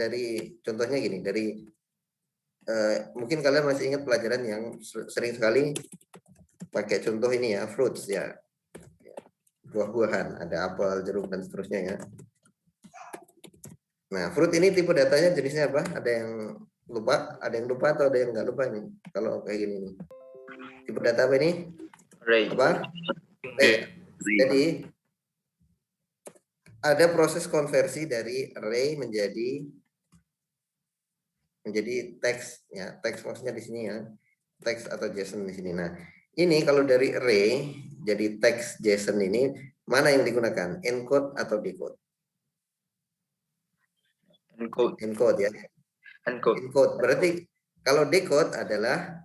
dari contohnya gini, dari mungkin kalian masih ingat pelajaran yang sering sekali pakai contoh ini ya, fruits ya, buah-buahan, ada apel, jeruk dan seterusnya ya. Nah, fruit ini tipe datanya jenisnya apa? Ada yang lupa atau ada yang nggak lupa ini? Kalau kayak gini nih, tipe data apa ini? Array. Apa? Jadi ada proses konversi dari array menjadi teks ya, teks maksudnya di sini ya, teks atau JSON di sini. Nah, ini kalau dari array jadi teks JSON ini mana yang digunakan, encode atau decode? Encode ya. Encode berarti kalau decode adalah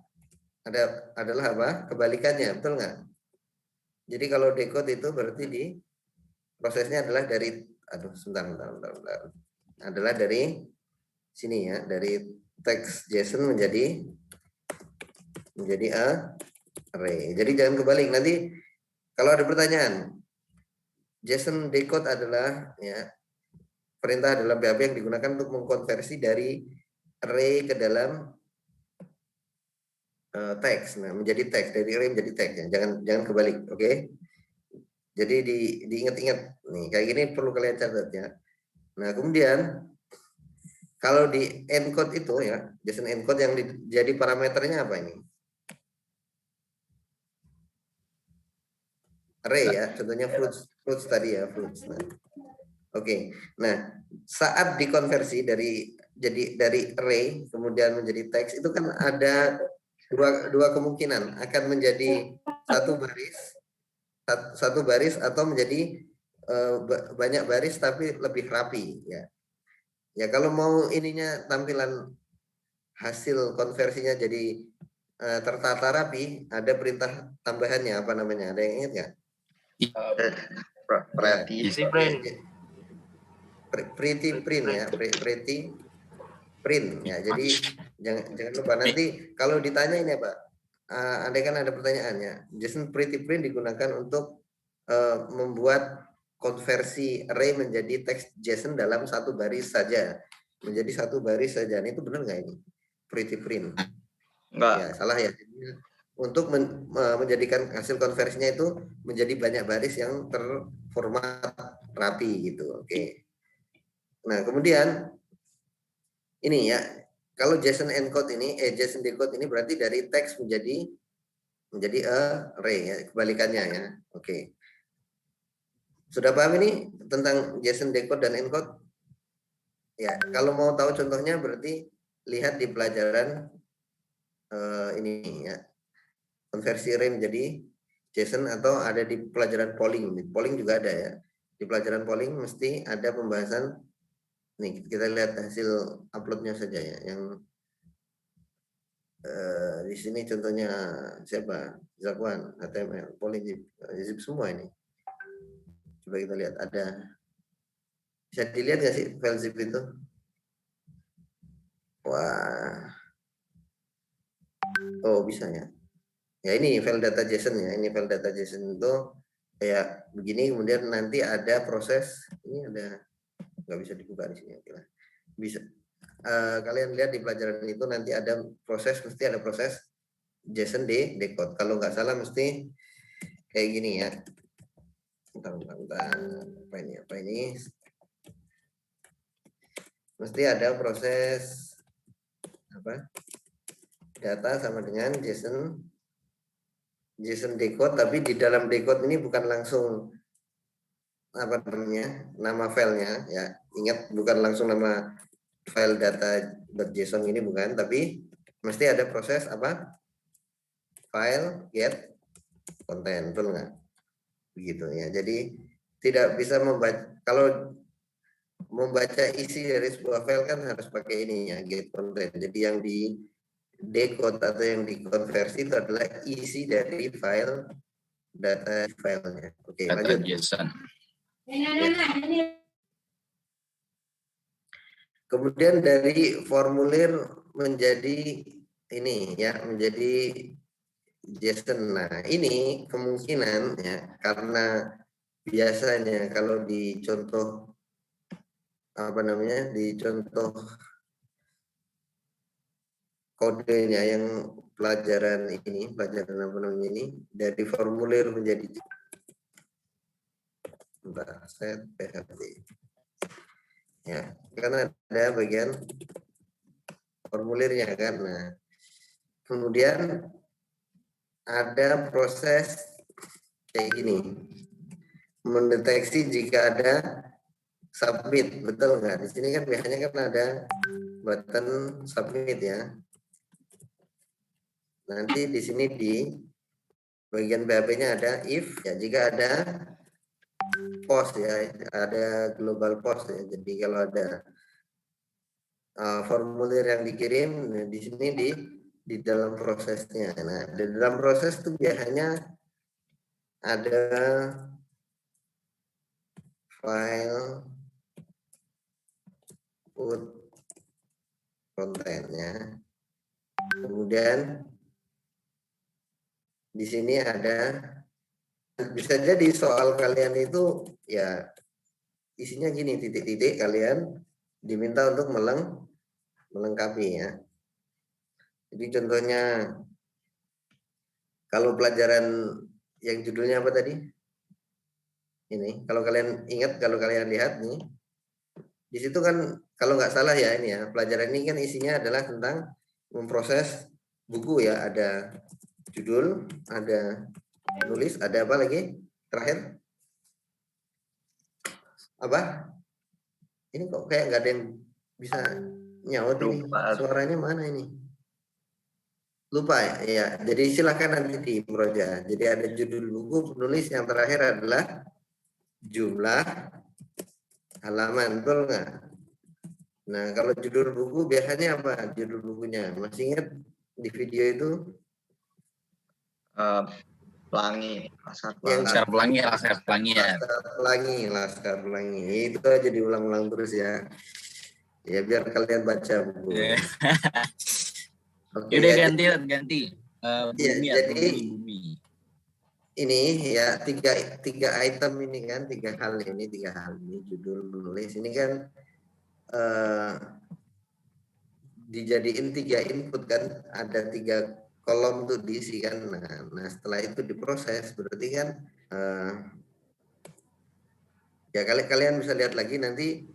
apa? Kebalikannya, betul nggak? Jadi kalau decode itu berarti di prosesnya adalah dari sebentar. Adalah dari sini ya, dari teks JSON menjadi array. Jadi jangan kebalik. Nanti kalau ada pertanyaan, JSON decode adalah ya, perintah adalah BAP yang digunakan untuk mengkonversi dari array ke dalam teks. Nah, menjadi teks, dari array menjadi teks ya. Jangan kebalik, oke? Jadi diingat-ingat nih, kayak gini perlu kalian catat ya. Nah, kemudian kalau di encode itu ya, JSON encode yang jadi parameternya apa ini? Array ya, contohnya fruits tadi ya, fruits. Nah, oke. Nah, saat dikonversi dari array kemudian menjadi teks itu kan ada dua kemungkinan, akan menjadi satu baris atau menjadi banyak baris tapi lebih rapi ya. Ya kalau mau ininya tampilan hasil konversinya jadi tertata rapi, ada perintah tambahannya apa namanya? Ada yang ingat nggak? Pretty print ya, pretty print ya. Jadi jangan lupa nanti kalau ditanya ini Pak, andai kan ada pertanyaannya, JSON pretty print digunakan untuk membuat konversi array menjadi teks JSON dalam satu baris saja, menjadi satu baris saja. Ini itu benar nggak ini? Pretty print? Enggak. Ya salah ya. Untuk menjadikan hasil konversinya itu menjadi banyak baris yang terformat rapi gitu. Oke. Nah kemudian ini ya, kalau JSON encode ini, JSON decode ini berarti dari teks menjadi array ya, kebalikannya ya. Oke. Sudah paham ini tentang JSON decode dan encode? Ya, kalau mau tahu contohnya berarti lihat di pelajaran ini ya, konversi array menjadi JSON, atau ada di pelajaran polling. Polling juga ada ya. Di pelajaran polling mesti ada pembahasan. Nih kita lihat hasil uploadnya saja ya. Yang di sini contohnya siapa? Zakwan, HTML, polling, zip semua ini. Coba kita lihat, ada, bisa dilihat nggak sih file zip itu? Wah, oh bisa ya. Ya ini file data JSON ya. Ini file data JSON itu kayak begini. Kemudian nanti ada proses. Ini ada, nggak bisa dibuka di sini. Bisa. Kalian lihat di pelajaran itu nanti ada proses, mesti ada proses JSON di decode. Kalau nggak salah mesti kayak gini ya. Bentar. Apa ini? Mesti ada proses apa? Data sama dengan JSON decode, tapi di dalam decode ini bukan langsung apa namanya, nama filenya ya. Ingat, bukan langsung nama file data.json ini, bukan, tapi mesti ada proses apa? File get content, betul nggak? Begitu ya. Jadi tidak bisa membaca, kalau membaca isi dari sebuah file kan harus pakai ini ya, get content. Jadi yang di decode atau yang dikonversi itu adalah isi dari file data filenya. Oke, lanjut. JSON. Ya. Kemudian dari formulir menjadi ini ya, menjadi JSON. Nah, ini kemungkinan ya, karena biasanya kalau di contoh apa namanya, di contoh kodenya yang pelajaran apa namanya ini, dari formulir menjadi set PHP. Ya, karena ada bagian formulirnya kan. Nah, kemudian ada proses kayak gini, mendeteksi jika ada submit, betul nggak? Di sini kan biasanya kan ada button submit ya. Nanti di sini di bagian PHP-nya ada if, ya jika ada post ya, ada global post ya. Jadi kalau ada formulir yang dikirim, nah di sini di dalam prosesnya. Nah, di dalam proses itu biasanya ada file put kontennya. Kemudian di sini ada, bisa jadi soal kalian itu ya isinya gini, titik-titik, kalian diminta untuk melengkapi ya. Jadi contohnya kalau pelajaran yang judulnya apa tadi? Ini, kalau kalian ingat, kalau kalian lihat nih, di situ kan kalau nggak salah ya ini ya, pelajaran ini kan isinya adalah tentang memproses buku ya, ada judul, ada nulis, ada apa lagi? Terakhir apa? Ini kok kayak nggak ada yang bisa nyaut ini. Suaranya mana ini? Lupa ya? Ya, jadi silakan nanti di Proja. Jadi ada judul buku, penulis, yang terakhir adalah jumlah halaman, betul nggak? Nah, kalau judul buku biasanya apa? Judul bukunya masih ingat di video itu? Pelangi, Laskar Pelangi, Laskar Pelangi ya. Laskar Pelangi. Itu aja diulang-ulang terus ya. Ya biar kalian baca buku. Oke, udah ya, ganti. Bumi ya, jadi bumi. Ini ya tiga item ini kan, tiga hal ini judul, menulis ini kan dijadiin 3 input kan, ada 3 kolom tuh diisi kan. Nah setelah itu diproses berarti kan ya kalian bisa lihat lagi nanti,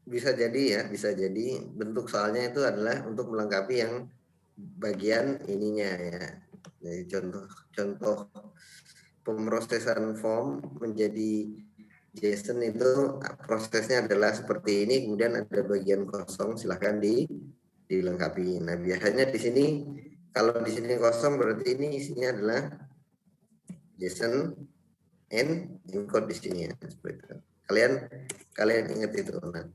bisa jadi bentuk soalnya itu adalah untuk melengkapi yang bagian ininya ya. Jadi contoh pemrosesan form menjadi JSON itu prosesnya adalah seperti ini, kemudian ada bagian kosong, silahkan dilengkapi. Nah biasanya di sini, kalau di sini kosong berarti ini isinya adalah JSON and encode di sini ya. Kalian ingat itu. Nah,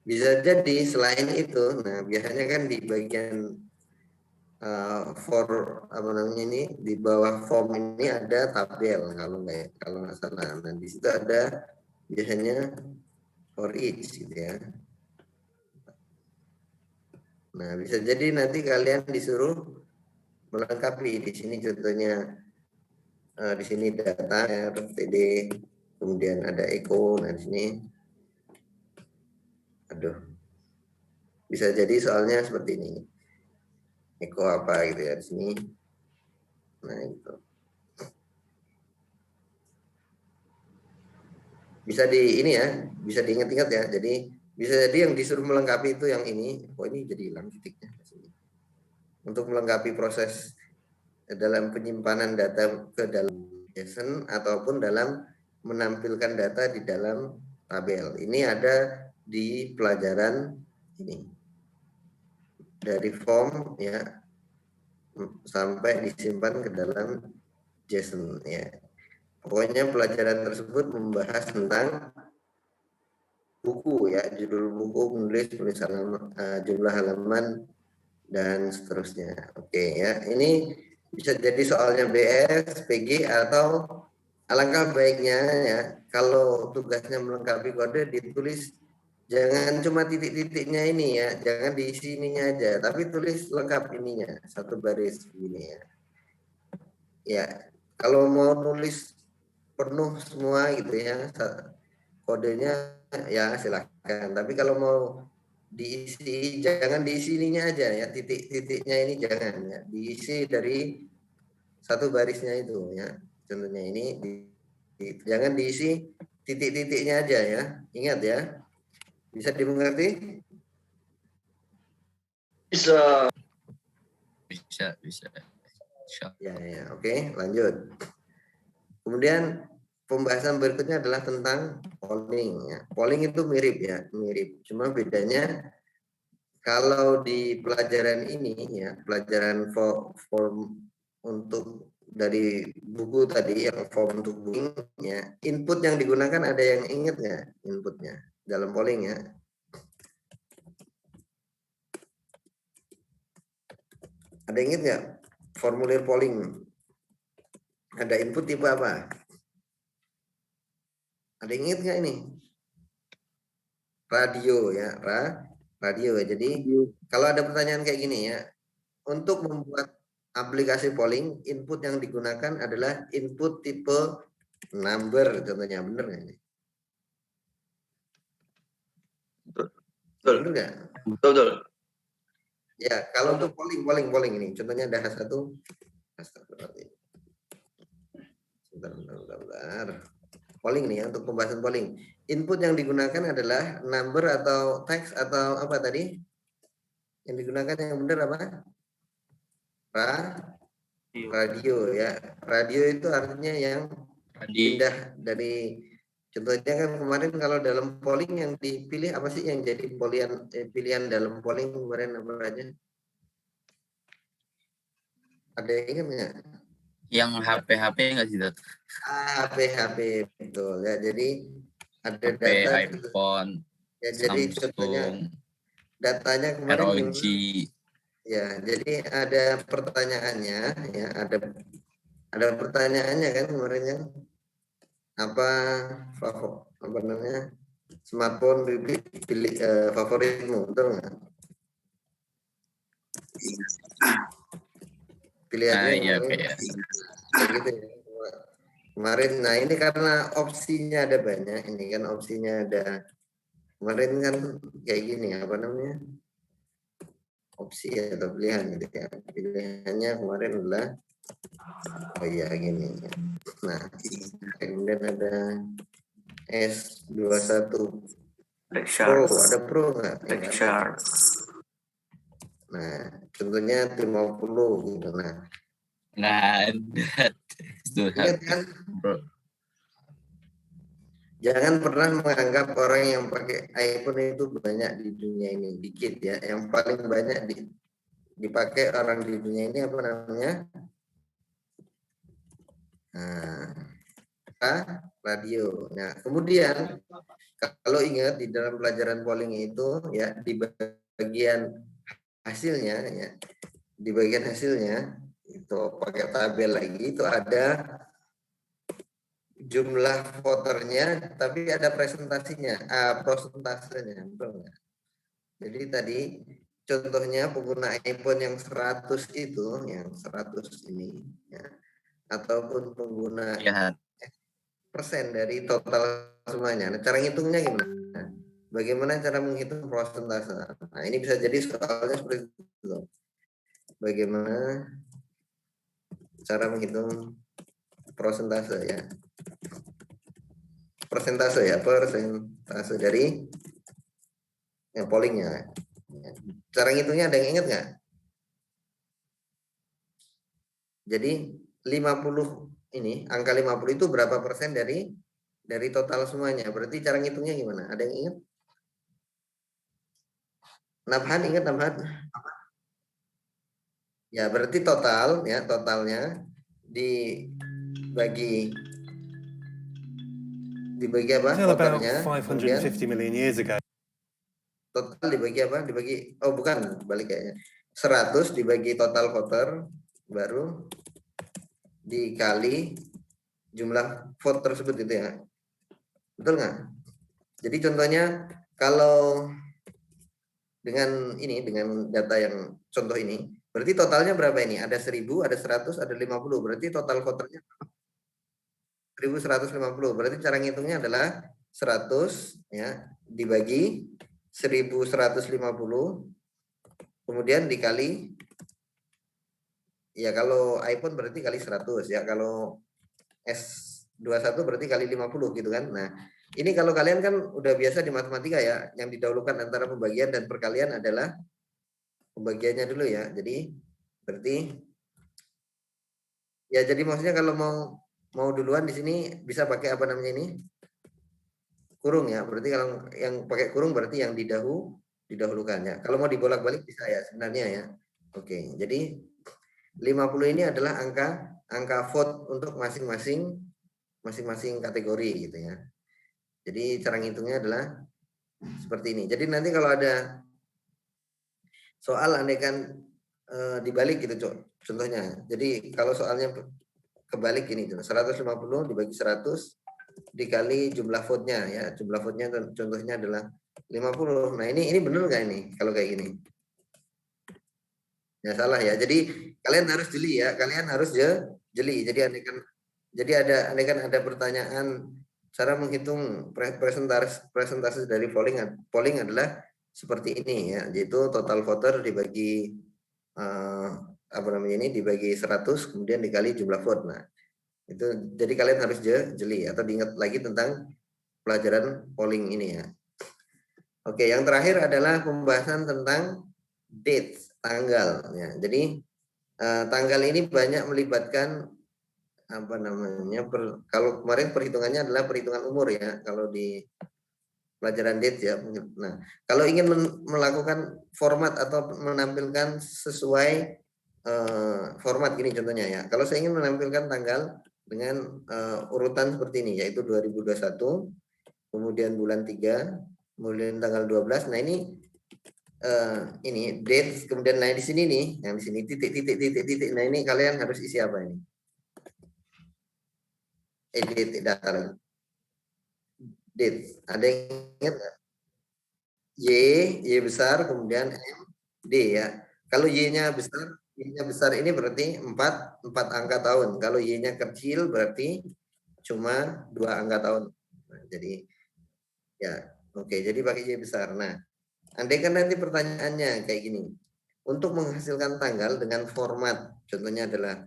bisa jadi selain itu, nah biasanya kan di bagian for apa namanya ini, di bawah form ini ada tabel kalau nggak salah. Nah di situ ada biasanya for each gitu ya. Nah bisa jadi nanti kalian disuruh melengkapi di sini contohnya, di sini data RTD, kemudian ada echo. Nah di sini bisa jadi soalnya seperti ini, echo apa gitu ya di sini. Nah itu bisa ini ya, bisa diingat-ingat ya. Jadi bisa jadi yang disuruh melengkapi itu yang ini. Oh ini jadi hilang titiknya. Untuk melengkapi proses dalam penyimpanan data ke dalam JSON ataupun dalam menampilkan data di dalam tabel. Ini ada di pelajaran ini, dari form ya sampai disimpan ke dalam JSON ya. Pokoknya pelajaran tersebut membahas tentang buku ya, judul buku, menulis halaman, jumlah halaman dan seterusnya. Oke ya, ini bisa jadi soalnya BS, PG, atau alangkah baiknya ya kalau tugasnya melengkapi kode ditulis, jangan cuma titik-titiknya ini ya, jangan diisi ininya aja, tapi tulis lengkap ininya satu baris begini ya. Ya, kalau mau nulis penuh semua gitu ya, kodenya ya silakan. Tapi kalau mau diisi, jangan diisi ininya aja ya, titik-titiknya ini jangan ya, diisi dari satu barisnya itu ya. Contohnya ini jangan diisi titik-titiknya aja ya. Ingat ya. Bisa dimengerti? Bisa. Bisa. Ya, oke, lanjut. Kemudian pembahasan berikutnya adalah tentang polling ya. Polling itu mirip ya, mirip. Cuma bedanya kalau di pelajaran ini ya, pelajaran form untuk dari buku tadi yang form untuk polling ya, input yang digunakan ada yang ingat nggak inputnya dalam polling ya? Ada yang ingat nggak formulir polling? Ada input tipe apa? Ada yang ingat nggak ini? Radio ya, radio. Jadi kalau ada pertanyaan kayak gini ya, untuk membuat aplikasi polling, input yang digunakan adalah input tipe number, contohnya bener nggak ini? Betul. Bener nggak? Betul. Ya, kalau untuk polling ini, contohnya ada H1. Sebentar. Polling nih ya, untuk pembahasan polling. Input yang digunakan adalah number atau teks atau apa tadi? Yang digunakan yang benar apa? Radio ya. Radio itu artinya yang pindah dari, contohnya kan kemarin kalau dalam polling yang dipilih apa sih yang jadi pilihan dalam polling kemarin apa aja? Ada yang ingat nggak? Yang HP nggak sih, Dok? HP betul ya. Jadi ada HP, data iPhone, ya, jadi Samsung, contohnya datanya kemarin ROG. Ya, jadi ada pertanyaannya ya, ada pertanyaannya kan kemarin yang apa namanya smartphone pilih favoritmu, betul nggak? Pilihannya Iya, kemarin ya. gitu ya. Kemarin, nah ini karena opsinya ada banyak, ini kan opsinya ada kemarin kan kayak gini apa namanya opsi atau pilihan gitu ya. Pilihannya kemarin adalah oh iya gini. Nah, kemudian ada S21 Pro, ada Pro nggak? Nah, contohnya 50 gitu. Nah, ingat kan? Jangan pernah menganggap orang yang pakai iPhone itu banyak di dunia ini, dikit ya. Yang paling banyak dipakai orang di dunia ini apa namanya? Radio. Nah, kemudian kalau ingat di dalam pelajaran polling itu ya di bagian hasilnya ya, di bagian hasilnya itu pakai tabel lagi itu ada jumlah voternya tapi ada presentasinya, prosentasenya, betul nggak? Jadi tadi contohnya pengguna iPhone yang 100 itu, yang 100 ini ya, ataupun pengguna ya. persen dari total semuanya. Nah, cara ngitungnya gimana? Bagaimana cara menghitung prosentase? Nah, ini bisa jadi soalnya seperti itu. Bagaimana cara menghitung prosentase ya? Persentase dari yang pollingnya. Cara ngitungnya ada yang ingat nggak? Jadi 50 ini, angka 50 itu berapa persen dari total semuanya? Berarti cara ngitungnya gimana? Ada yang ingat? Nabhan ingat Nabhan? Ya, berarti total ya, totalnya dibagi apa? Voternya. 550 million years ago. Total dibagi apa? Dibagi, oh bukan, balik kayaknya. 100 dibagi total voter baru dikali jumlah vote tersebut gitu ya. Betul nggak? Jadi contohnya kalau dengan ini, dengan data yang contoh ini, berarti totalnya berapa ini? Ada 1000, ada 100, ada 50. Berarti total voternya 1150. Berarti cara ngitungnya adalah 100 ya dibagi 1150 kemudian dikali ya kalau iPhone berarti kali 100 ya, kalau S21 berarti kali 50 gitu kan. Nah, ini kalau kalian kan udah biasa di matematika ya, yang didahulukan antara pembagian dan perkalian adalah pembagiannya dulu ya. Jadi berarti ya jadi maksudnya kalau mau duluan di sini bisa pakai apa namanya ini? Kurung ya. Berarti kalau yang pakai kurung berarti yang didahulukan ya. Kalau mau dibolak-balik bisa ya sebenarnya ya. Oke, jadi 50 ini adalah angka vote untuk masing-masing kategori gitu ya. Jadi cara ngitungnya adalah seperti ini. Jadi nanti kalau ada soal andaikan dibalik gitu contohnya. Jadi kalau soalnya kebalik ini 150 dibagi 100 dikali jumlah vote-nya ya. Jumlah vote-nya contohnya adalah 50. Nah, ini benar nggak ini kalau kayak gini? Ya salah ya. Jadi kalian harus jeli ya. Kalian harus jeli. Jadi andaikan ada pertanyaan cara menghitung presentasi dari polling adalah seperti ini ya. Yaitu total voter dibagi apa namanya ini dibagi 100 kemudian dikali jumlah vote. Nah, itu jadi kalian harus jeli atau diingat lagi tentang pelajaran polling ini ya. Oke, yang terakhir adalah pembahasan tentang dates, tanggal ya. Jadi tanggal ini banyak melibatkan apa namanya kalau kemarin perhitungannya adalah perhitungan umur ya kalau di pelajaran dates ya. Nah, kalau ingin melakukan format atau menampilkan sesuai format gini contohnya ya. Kalau saya ingin menampilkan tanggal dengan urutan seperti ini yaitu 2021, kemudian bulan 3, kemudian tanggal 12. Nah, ini dates kemudian di sini nih, yang di sini titik. Nah, ini kalian harus isi apa ini? Edit data lagi. Dates. Ada yang ingat nggak? Y besar, kemudian M, D ya. Kalau Y-nya besar ini berarti 4 angka tahun. Kalau Y-nya kecil berarti cuma 2 angka tahun. Nah, jadi ya, oke, jadi pakai Y besar. Nah, andaikan nanti pertanyaannya kayak gini. Untuk menghasilkan tanggal dengan format, contohnya adalah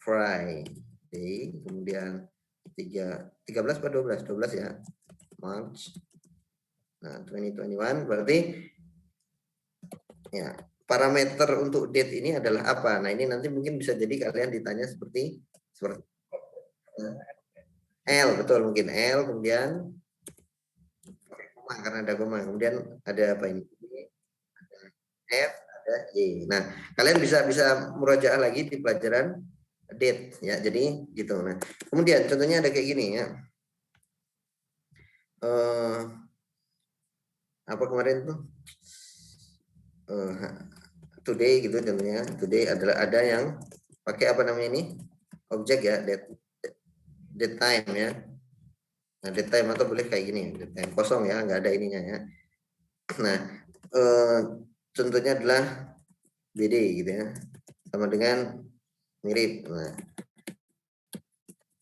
Friday, kemudian 13 atau 12 ya, March. Nah, 2021 berarti ya parameter untuk date ini adalah apa? Nah, ini nanti mungkin bisa jadi kalian ditanya seperti L, betul mungkin L, kemudian karena ada koma, kemudian ada apa ini? Ada F, ada Y. Nah, kalian bisa murajaah lagi di pelajaran date ya. Jadi gitu. Nah, kemudian contohnya ada kayak gini ya. Apa kemarin tuh? Today gitu contohnya. Today adalah ada yang pakai apa namanya ini? Objek ya, date time ya. Nah, date time atau boleh kayak gini, date time kosong ya, nggak ada ininya ya. Nah, contohnya adalah BD gitu ya, sama dengan mirip. Nah,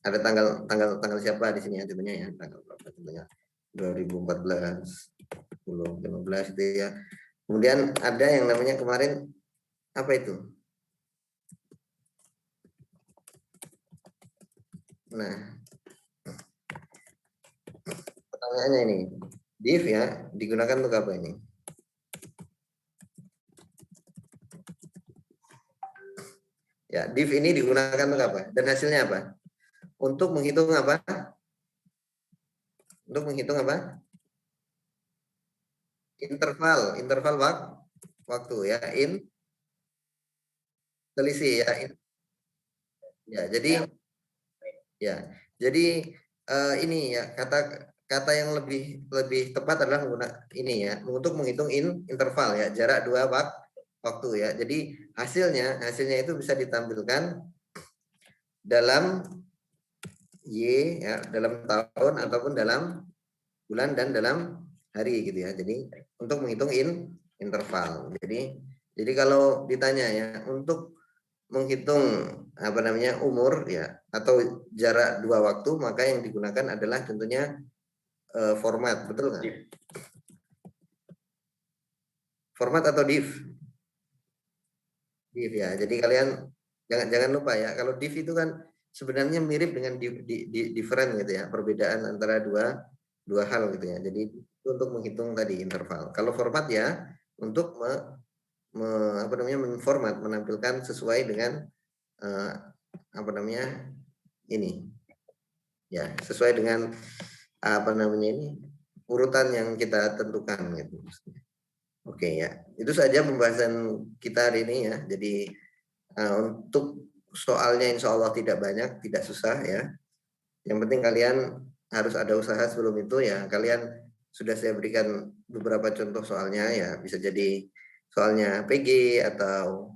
ada tanggal siapa di sini ya contohnya ya, tanggal berapa contohnya 2014, 10, 15 itu ya. Kemudian ada yang namanya kemarin apa itu? Nah, pertanyaannya ini, div ya digunakan untuk apa ini? Ya, div ini digunakan untuk apa? Dan hasilnya apa? Untuk menghitung apa? Untuk menghitung apa? Interval waktu ya, selisih ya. Ya, jadi ini ya kata yang lebih tepat adalah menggunakan ini ya untuk menghitung interval ya, jarak dua waktu ya. Jadi hasilnya itu bisa ditampilkan dalam Y ya, dalam tahun ataupun dalam bulan dan dalam hari gitu ya. Jadi untuk menghitung interval. Jadi kalau ditanya ya untuk menghitung apa namanya umur ya atau jarak dua waktu, maka yang digunakan adalah contohnya format, betul nggak? Format atau div? Div ya. Jadi kalian jangan lupa ya, kalau div itu kan sebenarnya mirip dengan different gitu ya, perbedaan antara dua hal gitu ya. Jadi itu untuk menghitung tadi interval. Kalau format ya untuk menformat, menampilkan sesuai dengan ini ya, sesuai dengan urutan yang kita tentukan gitu. Oke ya, itu saja pembahasan kita hari ini ya. Jadi untuk soalnya insya Allah tidak banyak, tidak susah ya. Yang penting kalian harus ada usaha sebelum itu ya. Kalian sudah saya berikan beberapa contoh soalnya ya. Bisa jadi soalnya PG atau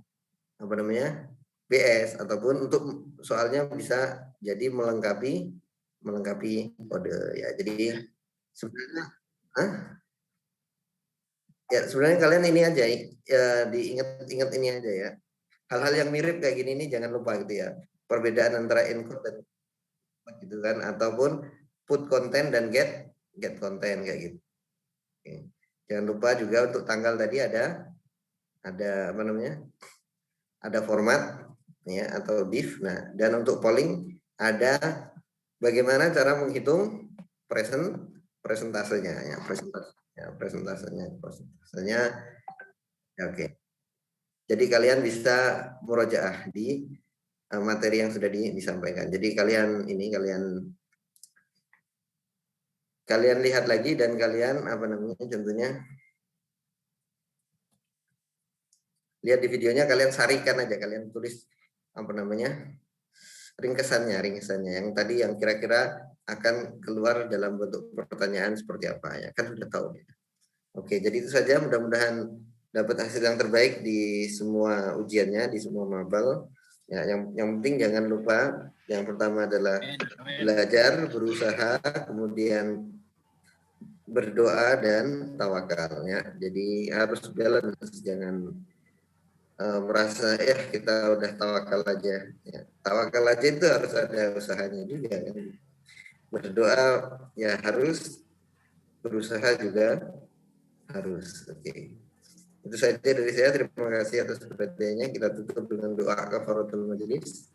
BS, ataupun untuk soalnya bisa jadi melengkapi kode ya. Jadi sebenarnya sebenarnya kalian ini aja ya, diingat ini aja ya. Hal-hal yang mirip kayak gini nih jangan lupa gitu ya. Perbedaan antara encode dan gitu kan, ataupun put konten dan get konten kayak gitu. Oke. Jangan lupa juga untuk tanggal tadi ada ada format ya atau div. Nah, dan untuk polling ada bagaimana cara menghitung presentasenya ya, presentasenya. Ya, oke. Jadi kalian bisa murojaah di materi yang sudah disampaikan. Jadi kalian lihat lagi dan kalian contohnya lihat di videonya, kalian sarikan aja, kalian tulis ringkesannya yang tadi yang kira-kira akan keluar dalam bentuk pertanyaan seperti apa ya, kan sudah tahu ya. Oke, jadi itu saja, mudah-mudahan dapat hasil yang terbaik di semua ujiannya, di semua mabel. Ya, yang penting jangan lupa, yang pertama adalah belajar, berusaha, kemudian berdoa dan tawakal ya. Jadi harus balance, jangan merasa kita udah tawakal aja. Ya, tawakal aja itu harus ada usahanya juga kan. Berdoa ya harus, berusaha juga harus. Oke. Itu saja dari saya. Terima kasih atas perhatiannya. Kita tutup dengan doa kafaratul majelis.